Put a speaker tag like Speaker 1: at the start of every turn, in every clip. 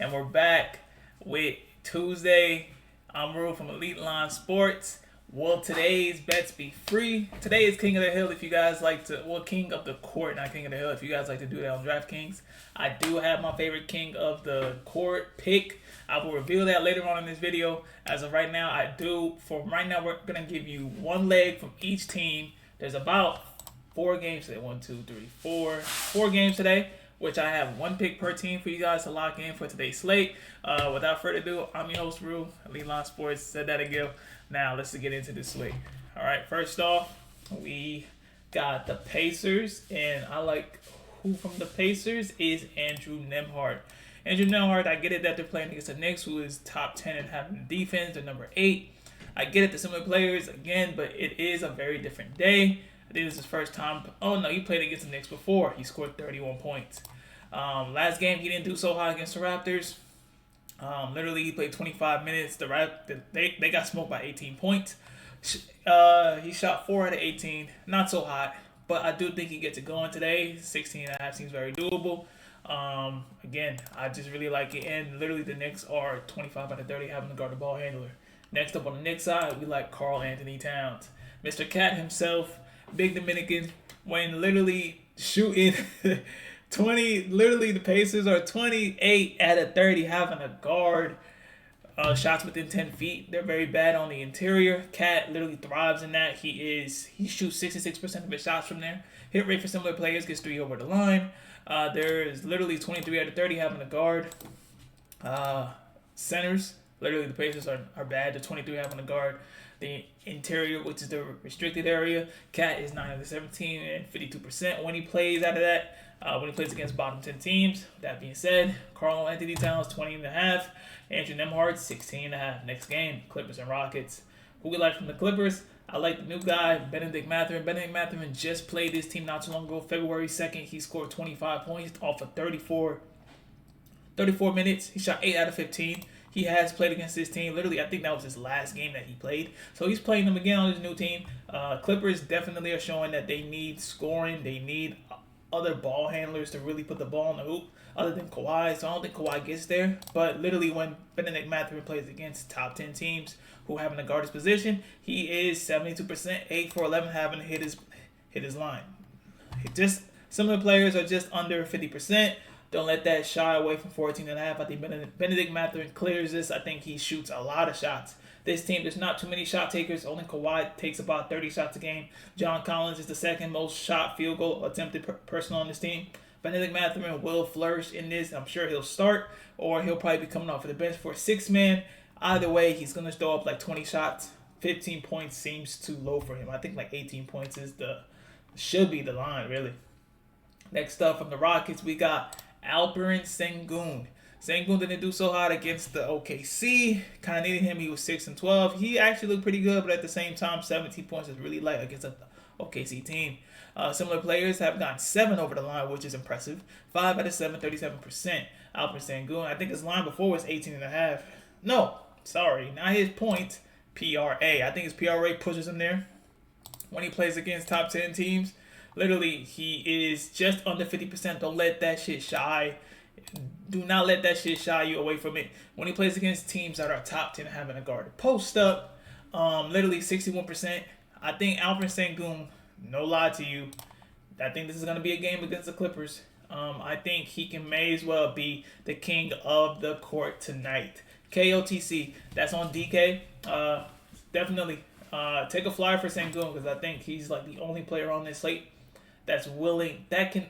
Speaker 1: and we're back with Tuesday. I'm Rue from Elite Line Sports. Will today's bets be free? Today is King of the Hill if you guys like to, well, King of the Court, not King of the Hill, if you guys like to do that on DraftKings. I do have my favorite King of the Court pick. I will reveal that later on in this video. As of right now, I do. For right now, we're going to give you one leg from each team. There's about 4 games today. 1, 2, 3, 4. 4 games today, which I have one pick per team for you guys to lock in for today's slate. Without further ado, I'm your host, Rue, Elite Line Sports. Said that again. Now, let's get into this slate. All right, first off, we got the Pacers, and I like who from the Pacers is Andrew Nembhard. Andrew Nembhard, I get it that they're playing against the Knicks, who is top 10 in having defense. They're number 8. I get it, the similar players, again, but it is a very different day. I think this is his first time. Oh, no, he played against the Knicks before. He scored 31 points. Last game, he didn't do so hot against the Raptors. Literally, he played 25 minutes. They got smoked by 18 points. He shot 4 out of 18. Not so hot, but I do think he gets it going today. 16.5 seems very doable. Again, I just really like it. And literally, the Knicks are 25 out of 30 having to guard the ball handler. Next up on the Knicks side, we like Karl Anthony Towns. Mr. Cat himself, big Dominican, when literally shooting 20, literally the Pacers are 28 out of 30 having a guard shots within 10 feet. They're very bad on the interior. Cat literally thrives in that. He shoots 66% of his shots from there. Hit rate for similar players, gets 3 over the line. There's literally 23 out of 30 having a guard. Centers, literally the Pacers are bad. The 23 having a guard. The interior, which is the restricted area, Cat is 9 out of 17 and 52% when he plays out of that. When he plays against bottom 10 teams. That being said, Karl Anthony Towns 20.5, Andrew Nembhard 16.5. Next game, Clippers and Rockets. Who we like from the Clippers? I like the new guy, Benedict Mathurin. Benedict Mathurin just played this team not too long ago. February 2nd, he scored 25 points off of 34 minutes. He shot 8 out of 15. He has played against this team. Literally, I think that was his last game that he played. So he's playing them again on his new team. Clippers definitely are showing that they need scoring. They need other ball handlers to really put the ball in the hoop other than Kawhi. So I don't think Kawhi gets there. But literally, when Benedict Mathurin plays against top 10 teams who having to guard his position, he is 72%, 8 for 11 having to hit his line. Just similar players are just under 50%. Don't let that shy away from 14.5. I think Benedict Mathurin clears this. I think he shoots a lot of shots. This team, there's not too many shot takers. Only Kawhi takes about 30 shots a game. John Collins is the second most shot field goal attempted person on this team. Benedict Mathurin will flourish in this. I'm sure he'll start, or he'll probably be coming off of the bench for a 6-man. Either way, he's going to throw up like 20 shots. 15 points seems too low for him. I think like 18 points should be the line, really. Next up from the Rockets, we got Alperen Sengun. Sengun didn't do so hot against the OKC. Kind of needed him. He was 6 and 12. He actually looked pretty good, but at the same time, 17 points is really light against the OKC team. Similar players have gotten 7 over the line, which is impressive. 5 out of 7, 37%. Alperen Sengun. I think his line before was 18.5. No, sorry, not his points. PRA. I think his PRA pushes him there when he plays against top 10 teams. Literally, he is just under 50%. Don't let that shit shy. Do not let that shit shy you away from it. When he plays against teams that are top 10 having a guard post up, literally 61%. I think Alperen Sengun, no lie to you, I think this is going to be a game against the Clippers. I think he may as well be the king of the court tonight. KOTC, that's on DK. Definitely take a flyer for Sengun because I think he's like the only player on this slate that can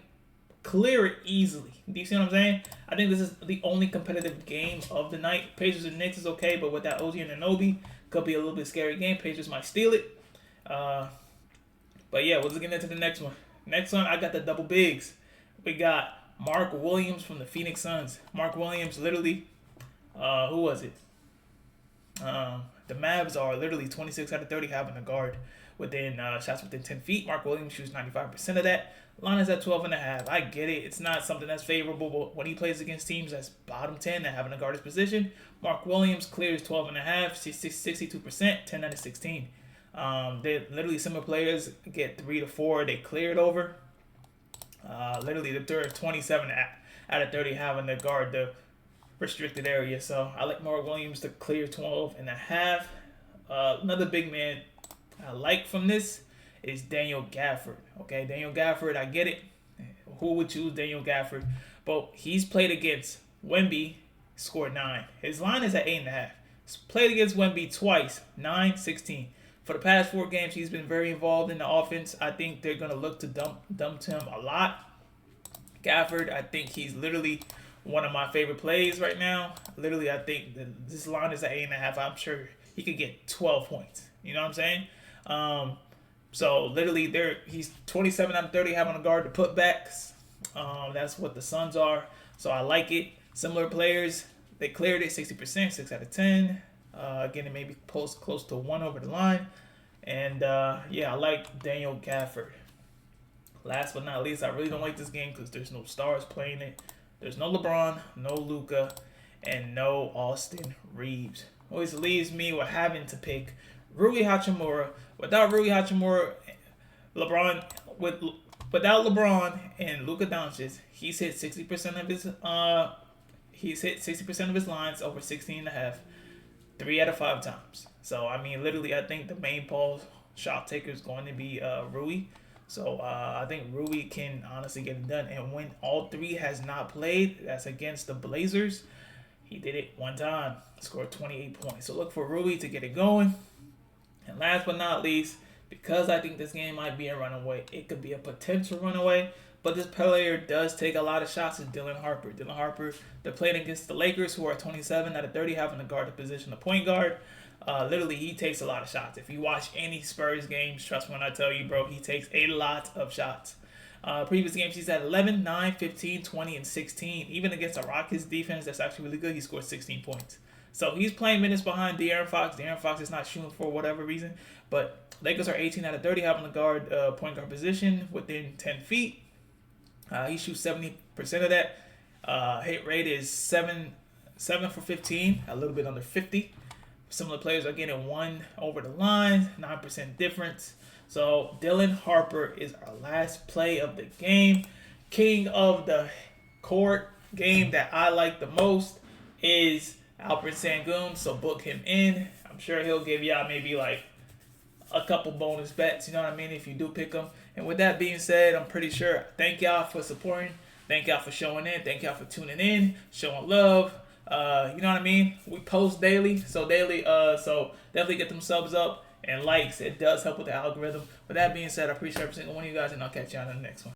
Speaker 1: clear it easily. Do you see what I'm saying? I think this is the only competitive game of the night. Pacers and Knicks is okay, but with that OG and Anunoby, could be a little bit scary game. Pacers might steal it. But yeah, we'll just get into the next one. Next one, I got the double bigs. We got Mark Williams from the Phoenix Suns. Mark Williams, literally, who was it? The Mavs are literally 26 out of 30 having a guard within shots within 10 feet. Mark Williams shoots 95% of that. Line is at 12.5. I get it. It's not something that's favorable, but when he plays against teams that's bottom 10 that having a guard his position, Mark Williams clears 12.5, 62%, 10 out of 16. They literally similar players get 3 to 4. They clear it over. Literally the third 27 out of 30 having to guard restricted area. So I like Mark Williams to clear 12.5. Another big man I like from this is Daniel Gafford. Okay, Daniel Gafford, I get it. Who would choose Daniel Gafford? But he's played against Wemby, scored 9. His line is at 8.5. He's played against Wemby twice, 9-16. For the past 4 games, he's been very involved in the offense. I think they're going to look to dump to him a lot. Gafford, I think he's literally one of my favorite plays right now. Literally, I think this line is at 8.5. I'm sure he could get 12 points. You know what I'm saying? So literally, he's 27 out of 30 having a guard to putbacks. That's what the Suns are. So I like it. Similar players, they cleared it 60%, 6 out of 10. Again, it maybe post close to 1 over the line. And yeah, I like Daniel Gafford. Last but not least, I really don't like this game because there's no stars playing it. There's no LeBron, no Luka, and no Austin Reeves. Always leaves me with having to pick Rui Hachimura. Without Rui Hachimura, without LeBron and Luka Doncic, he's hit 60% of his lines over 16.5, 3 out of 5 times. So I mean, literally, I think the main Paul shot taker is going to be Rui. So I think Rui can honestly get it done. And when all 3 has not played, that's against the Blazers. He did it one time, scored 28 points. So look for Rui to get it going. And last but not least, because I think this game might be a runaway, it could be a potential runaway, but this player does take a lot of shots, is Dylan Harper. Dylan Harper, they're playing against the Lakers, who are 27 out of 30 having to guard the position of point guard. Literally, he takes a lot of shots. If you watch any Spurs games, trust me when I tell you, bro, he takes a lot of shots. Previous games, he's at 11, 9, 15, 20, and 16. Even against the Rockets defense, that's actually really good. He scored 16 points. So he's playing minutes behind De'Aaron Fox. De'Aaron Fox is not shooting for whatever reason. But Lakers are 18 out of 30 having the guard point guard position within 10 feet. He shoots 70% of that. Hit rate is 7 for 15, a little bit under 50. Similar players are getting 1 over the line, 9% difference. So Dylan Harper is our last play of the game. King of the court game that I like the most is Alfred Sengun, so book him in. I'm sure he'll give y'all maybe like a couple bonus bets, you know what I mean, if you do pick him. And with that being said, I'm pretty sure, thank y'all for supporting. Thank y'all for showing in. Thank y'all for tuning in, showing love. You know what I mean? We post daily, so definitely get them subs up and likes. It does help with the algorithm. With that being said, I appreciate every single one of you guys, and I'll catch y'all in the next one.